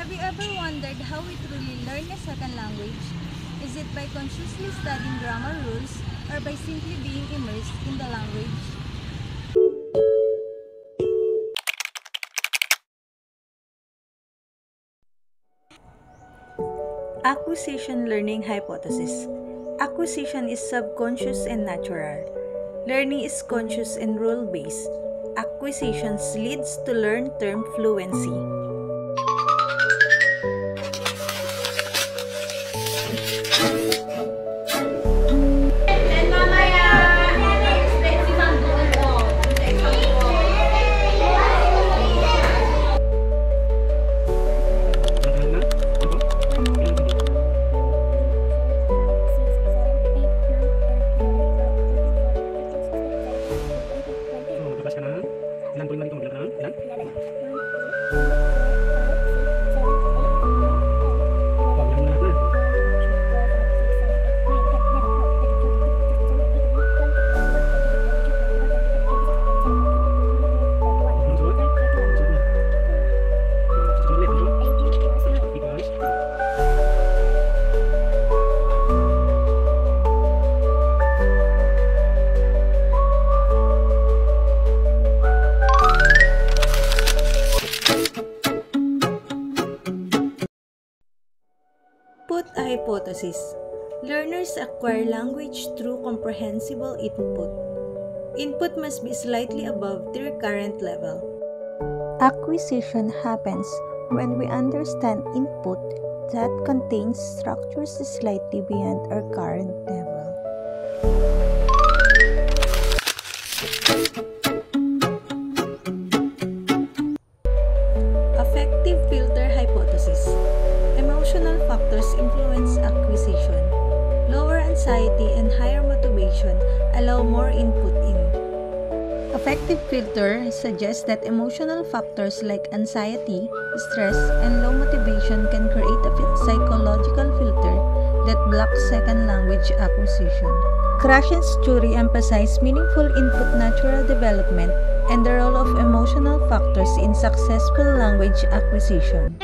Have you ever wondered how we truly learn a second language? Is it by consciously studying grammar rules or by simply being immersed in the language? Acquisition learning hypothesis. Acquisition is subconscious and natural. Learning is conscious and rule-based. Acquisitions leads to learn-term fluency. Input hypothesis. Learners acquire language through comprehensible input. Input must be slightly above their current level. Acquisition happens when we understand input that contains structures slightly beyond our current level. Affective filter hypothesis. Emotional factors influence acquisition. Lower anxiety and higher motivation allow more input in. Affective filter suggests that emotional factors like anxiety, stress, and low motivation can create a psychological filter that blocks second language acquisition. Krashen's theory emphasizes meaningful input natural development and the role of emotional factors in successful language acquisition.